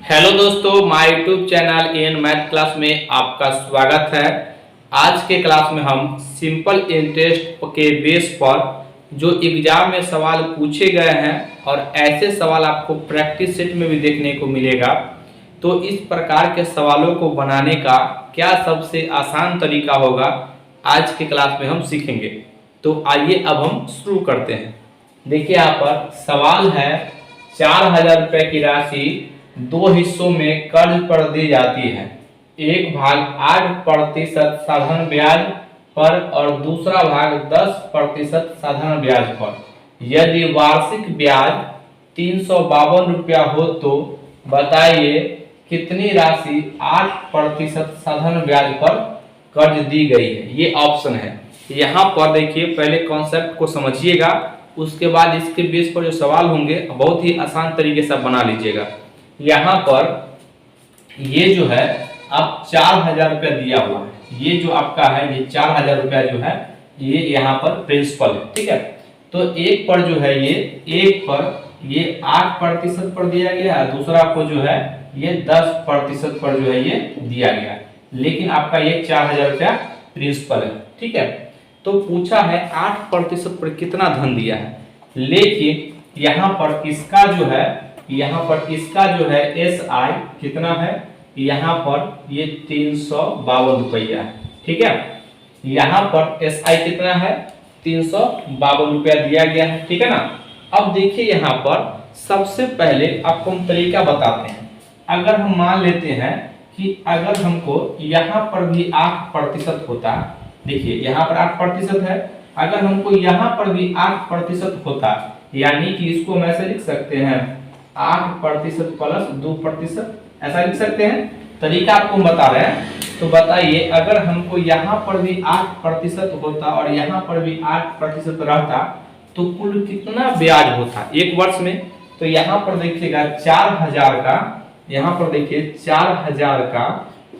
Hello दोस्तों, my YouTube channel N math class में आपका स्वागत है। आज के क्लास में हम सिंपल इंटरेस्ट के बेस पर जो एग्जाम में सवाल पूछे गए हैं और ऐसे सवाल आपको प्रैक्टिस सेट में भी देखने को मिलेगा, तो इस प्रकार के सवालों को बनाने का क्या सबसे आसान तरीका होगा, आज के क्लास में हम सीखेंगे। तो आइए अब हम शुरू करते हैं। देखिए यहाँ पर सवाल है, 4000 रुपये की राशि दो हिस्सों में कर्ज पर दी जाती है। एक भाग 8% साधारण ब्याज पर और दूसरा भाग 10% साधारण ब्याज पर। यदि वार्षिक ब्याज 352 रुपया हो तो बताइए कितनी राशि 8% साधारण ब्याज पर कर्ज दी गई है। ये ऑप्शन है। यहाँ पर देखिए, पहले कॉन्सेप्ट को समझिएगा, उसके बाद इसके बेस पर जो सवाल होंगे बहुत ही आसान तरीके से बना लीजिएगा। यहाँ पर ये जो है अब 4000 रुपया दिया हुआ है, ये जो आपका है ये 4000 रुपया जो है ये यहाँ पर प्रिंसिपल है, ठीक है। तो एक पर जो है एक पर ये 8% पर दिया गया है, दूसरा को जो है ये 10% पर जो है ये दिया गया, लेकिन आपका ये 4000 रुपया प्रिंसिपल है, ठीक है। तो पूछा है 8% पर कितना धन दिया है, लेकिन यहाँ पर इसका जो है SI कितना है, यहाँ पर ये 352 रुपया है, ठीक है। यहाँ पर SI कितना है, 352 रुपया दिया गया है, ठीक है ना। अब देखिए यहाँ पर सबसे पहले आपको हम तरीका बताते हैं। अगर हम मान लेते हैं कि अगर हमको यहाँ पर भी 8% होता, देखिए यहाँ पर 8% है, अगर हमको यहाँ पर भी 8% होता, यानी कि इसको हम ऐसे लिख सकते हैं 8% प्लस 2%, ऐसा लिख सकते हैं। तरीका आपको हम बता रहे हैं। तो बताइए अगर हमको यहाँ पर भी 8% होता और यहाँ पर भी 8% रहता तो कुल कितना ब्याज होता एक वर्ष में। तो यहाँ पर देखिएगा 4000 का, यहाँ पर देखिए 4000 का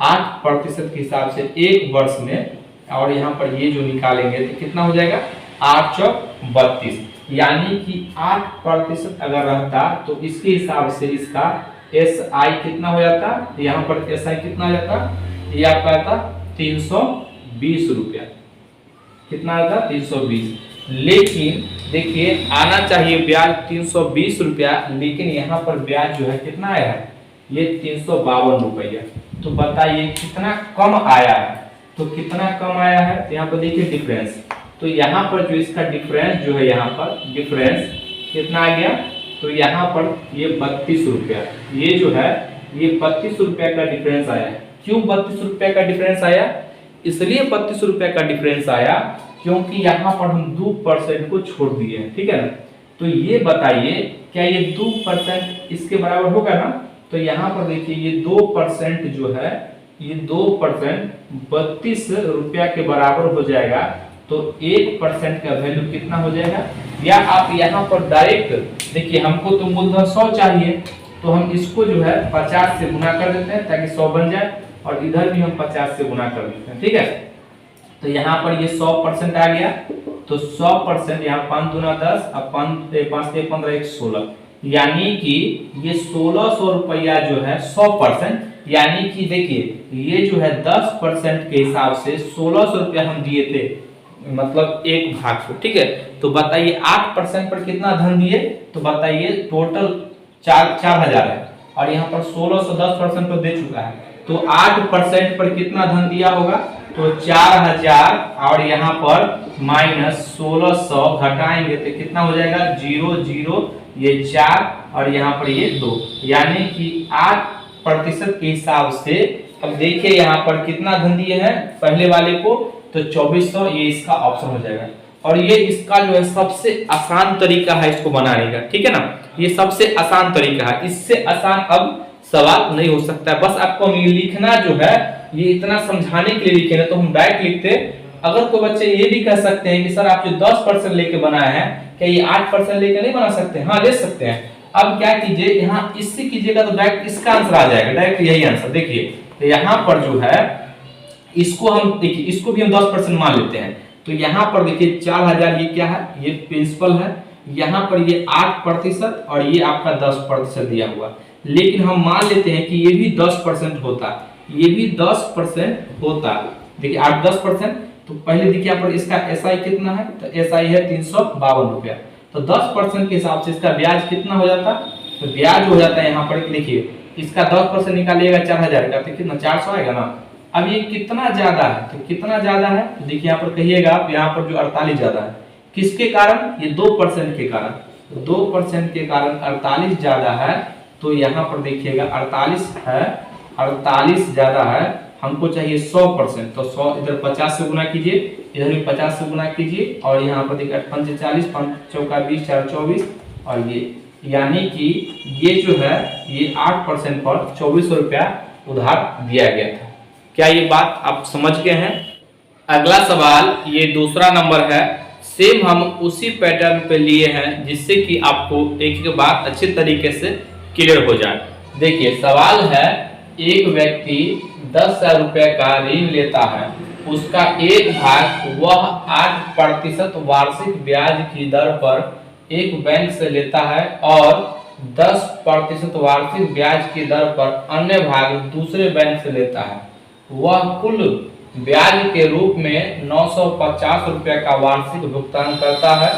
8% के हिसाब से एक वर्ष में, और यहाँ पर ये जो निकालेंगे तो कितना हो जाएगा 8 चौक 32, यानी कि 8% अगर रहता तो इसके हिसाब से इसका SI कितना हो जाता, यहाँ पर SI कितना हो जाता, ये आपका आता 320 रुपया, कितना आता 320। लेकिन देखिए आना चाहिए ब्याज 320 रुपया, लेकिन यहाँ पर ब्याज जो है कितना आया है, ये 352 रुपया। तो बताइए कितना कम आया है, तो कितना कम आया है, तो यहाँ पर देखिए डिफरेंस। तो यहाँ पर जो इसका डिफरेंस जो है, यहाँ पर डिफरेंस कितना आ गया, तो यहाँ पर ये 32 रुपया, ये जो है ये 32 रुपया का डिफरेंस आया है। क्यों 32 रुपया का डिफरेंस आया, इसलिए 32 रुपया का डिफरेंस आया क्योंकि यहाँ पर हम 2% को छोड़ दिए हैं, ठीक है ना। तो ये बताइए क्या ये 2% इसके बराबर होगा ना। तो यहाँ पर देखिए ये 2% जो है, ये 2% 32 रुपया के बराबर हो जाएगा। तो 1% का वैल्यू कितना हो जाएगा, या आप यहाँ पर डायरेक्ट देखिए, हमको तो मूलधन 100 चाहिए, तो हम इसको जो है 50 से गुना कर देते हैं ताकि 100 बन जाए, और इधर भी हम 50 से गुना कर देते हैं, ठीक है। तो यहाँ पर ये 100% आ गया, तो 100% यहाँ 5 दूना 10, अब 5 से 15 1 16, यानी कि ये 1600 रुपया जो है 100%, यानी कि देखिए ये जो है 10% के हिसाब से 1600 रुपया हम दिए थे, मतलब एक भाग को, ठीक है। तो बताइए 8% पर कितना धन दिए, तो बताइए टोटल 4000 है, और यहाँ पर 1600 10% पर दे चुका है, तो 8% पर कितना धन दिया होगा, तो 4000, और यहाँ पर माइनस 1600 घटाएंगे तो कितना हो जाएगा 0 0, ये 4 और यहाँ पर ये 2, यानी कि 8% के हिसाब से। अब देखिए यहाँ पर कितना धन दिए हैं पहले वाले को, तो 2400, ये इसका ऑप्शन हो जाएगा। और ये इसका जो है सबसे आसान तरीका है इसको बनाने का, ठीक है ना। ये सबसे आसान तरीका है, इससे आसान अब सवाल नहीं हो सकता है। बस आपको ये लिखना जो है, ये इतना समझाने के लिए लिखे ना, तो हम डायरेक्ट लिखते। अगर कोई बच्चे ये भी कह सकते हैं कि सर आप जो 10% लेके बनाए हैं, क्या ये 8% लेके नहीं बना सकते, हाँ ले सकते हैं। अब क्या कीजिए, यहाँ इससे कीजिएगा तो डायरेक्ट इसका आंसर आ जाएगा, डायरेक्ट यही आंसर। देखिए तो यहाँ पर जो है इसको हम देखिए, इसको भी हम 10% मान लेते हैं। तो यहाँ पर देखिए 4000 ये क्या है, ये प्रिंसिपल है, यहाँ पर ये 8% और ये आपका 10% दिया हुआ। लेकिन हम मान लेते हैं कि ये भी 10% होता, ये भी 10% होता। देखिए 8-10%, तो पहले देखिए यहाँ पर इसका एसआई कितना है, तो एसआई है 352 रुपया। तो 10% के हिसाब से इसका ब्याज कितना हो जाता, तो ब्याज हो जाता है यहाँ पर देखिए इसका 10% निकालिएगा 4000 का, तो कितना 400 आएगा ना। अब ये कितना ज्यादा है, तो कितना ज्यादा है, तो देखिए यहाँ पर कहिएगा आप, यहाँ पर जो 48 ज्यादा है, किसके कारण, ये 2% के कारण। तो 2% के कारण 48 ज्यादा है, तो यहाँ पर देखिएगा 48 है, 48 ज्यादा है, हमको चाहिए 100%। तो 100 इधर 50 से गुना कीजिए, इधर भी 50 से गुना कीजिए, और यहाँ पर देखिए 5 40, 5 चौका 20, 4 24, और ये यानी कि ये जो है ये 8% पर 2400 रुपया उधार दिया गया था। क्या ये बात आप समझ गए हैं? अगला सवाल ये दूसरा नंबर है, सेम हम उसी पैटर्न पे लिए हैं जिससे कि आपको एक एक बात अच्छे तरीके से क्लियर हो जाए। देखिए सवाल है, एक व्यक्ति 10,000 रुपए का ऋण लेता है, उसका एक भाग वह 8% वार्षिक ब्याज की दर पर एक बैंक से लेता है और 10% वार्षिक ब्याज की दर पर अन्य भाग दूसरे बैंक से लेता है। वह कुल ब्याज के रूप में 950 रुपये का वार्षिक भुगतान करता है।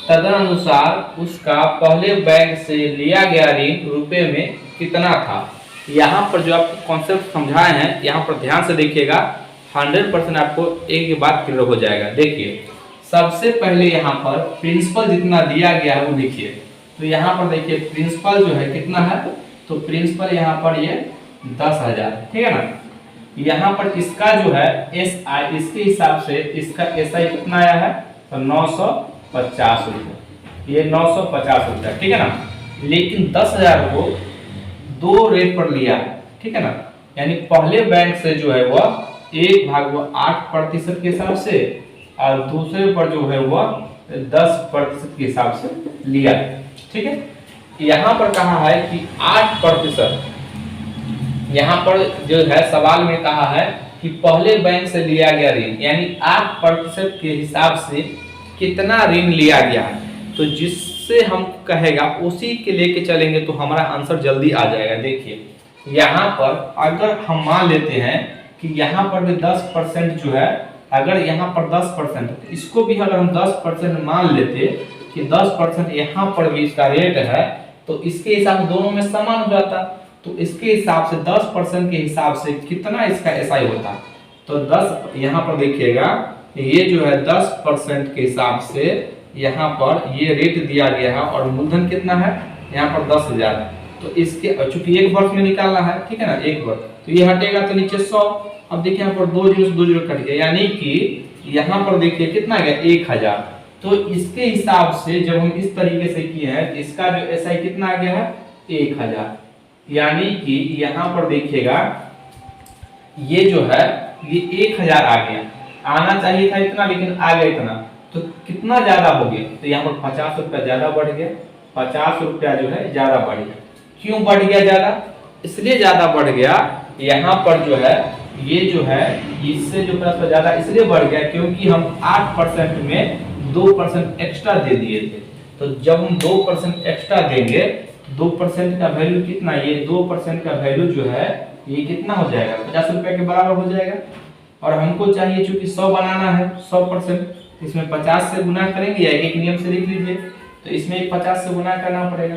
तदनुसार उसका पहले बैंक से लिया गया ऋण रुपए में कितना था। यहाँ पर जो आपको कॉन्सेप्ट समझाए हैं, यहाँ पर ध्यान से देखिएगा, 100% आपको एक बात क्लियर हो जाएगा। देखिए सबसे पहले यहाँ पर प्रिंसिपल जितना दिया गया है वो लिखिए। तो यहाँ पर देखिए प्रिंसिपल जो है कितना है, तो प्रिंसिपल यहाँ पर ये 10,000, ठीक है ना। यहाँ पर इसका जो है एस आई, इसके हिसाब से इसका एस आई कितना आया है, तो 950 रुपये, ये 950 रुपया, ठीक है ना। लेकिन 10,000 को दो रेट पर लिया है, ठीक है ना। यानी पहले बैंक से जो है वह एक भाग वह 8% के हिसाब से और दूसरे पर जो है वह 10% के हिसाब से लिया, ठीक है। यहाँ पर कहा है कि 8%, यहाँ पर जो है सवाल में कहा है कि पहले बैंक से लिया गया ऋण, यानी 8% के हिसाब से कितना ऋण लिया गया है। तो जिससे हम कहेगा उसी के लेके चलेंगे तो हमारा आंसर जल्दी आ जाएगा। देखिए यहाँ पर अगर हम मान लेते हैं कि यहाँ पर भी 10% जो है, अगर यहाँ पर 10%, तो इसको भी अगर हम 10% मान लेते कि 10% यहाँ पर भी इसका रेट है, तो इसके हिसाब से दोनों में समान हो जाता। तो इसके हिसाब से 10% के हिसाब से कितना इसका एसआई होता, तो 10 यहाँ पर देखिएगा ये जो है 10% के हिसाब से यहाँ पर ये रेट दिया गया है और मूलधन कितना है यहाँ पर 10,000 है। तो इसके चूंकि एक वर्ष में निकालना है, ठीक है ना, एक वर्ष, तो ये हटेगा तो नीचे 100। अब देखिए यहाँ पर 2 जीरो से 2 जीरो कट गया, यानी कि यहाँ पर देखिए कितना गया 1,000। तो इसके हिसाब से जब हम इस तरीके से किए हैं, इसका जो एसआई कितना आ गया है 1,000, यानी कि यहाँ पर देखिएगा ये जो है ये 1,000 आ गया, आना चाहिए था इतना लेकिन आ गया इतना। तो कितना ज्यादा हो गया, तो यहाँ पर 50 रुपया ज्यादा बढ़ गया, 50 रुपया जो है ज्यादा बढ़ गया। क्यों बढ़ गया ज्यादा, इसलिए ज्यादा बढ़ गया, यहाँ पर जो है ये जो है इससे जो प्लस ज्यादा इसलिए बढ़ गया क्योंकि हम 8% में 2% एक्स्ट्रा दे दिए थे। तो जब हम 2% एक्स्ट्रा देंगे, 2% का वैल्यू कितना, ये 2% का वैल्यू जो है ये कितना हो जाएगा 50 रुपए के बराबर हो जाएगा। और हमको चाहिए चूंकि 100 बनाना है 100%, इसमें 50 से गुना करेंगे या एक नियम से लिख लीजिए, तो इसमें 50 से गुना करना पड़ेगा।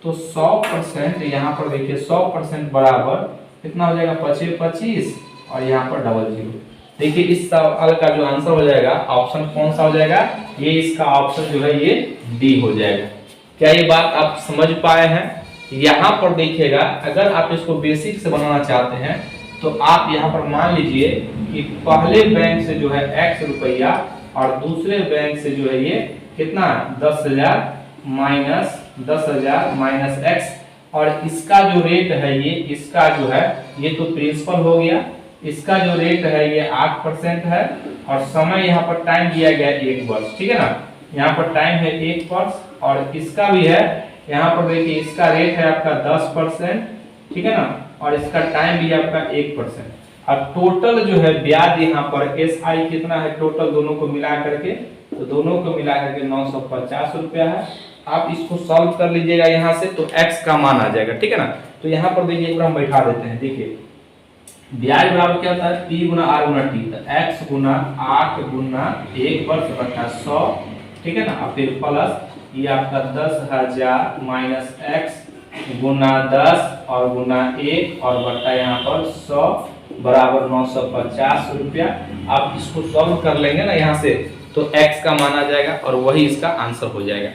तो 100% यहाँ पर देखिए 100% बराबर कितना हो जाएगा 25 और यहाँ पर डबल जीरो। देखिए इस सवाल का जो आंसर हो जाएगा ऑप्शन कौन सा हो जाएगा, ये इसका ऑप्शन जो है ये डी हो जाएगा। क्या ये बात आप समझ पाए हैं? यहाँ पर देखिएगा अगर आप इसको बेसिक से बनाना चाहते हैं तो आप यहाँ पर मान लीजिए कि पहले बैंक से जो है x रुपया और दूसरे बैंक से जो है ये कितना 10,000 माइनस x, और इसका जो रेट है ये इसका जो है ये तो प्रिंसिपल हो गया, इसका जो रेट है ये 8% है और समय यहाँ पर टाइम दिया गया 1 वर्ष, ठीक है ना। यहाँ पर टाइम है 1 वर्ष और इसका भी है, यहाँ पर देखिए इसका रेट है आपका 10%, ठीक है ना, और इसका टाइम भी आपका 1%। अब टोटल जो है ब्याज यहाँ पर एसआई कितना है, टोटल दोनों को मिला करके तो दोनों को मिला करके 950 रुपया है। आप इसको सॉल्व कर लीजिएगा यहाँ से, तो x का मान आ जाएगा, ठीक है ना। तो यहाँ पर देखिए एक बार हम बैठा देते हैं। देखिए ब्याज बराबर क्या होता है, p गुना r गुना t, तो x गुना 8 गुना 1 वर्ष बटा 100, ठीक है ना। और फिर प्लस ये आपका 10,000 माइनस x गुना 10 और गुना 1 और बटा यहाँ पर 100 बराबर 950 रुपया। आप इसको सॉल्व कर लेंगे ना यहाँ से, तो x का मान आ जाएगा और वही इसका आंसर हो जाएगा।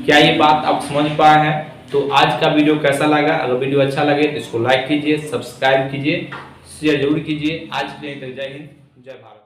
क्या ये बात आप समझ पाए हैं? तो आज का वीडियो कैसा लगा? अगर वीडियो अच्छा लगे तो इसको लाइक कीजिए, सब्सक्राइब कीजिए, शेयर जरूर कीजिए। आज के लिए जय हिंद, जय भारत।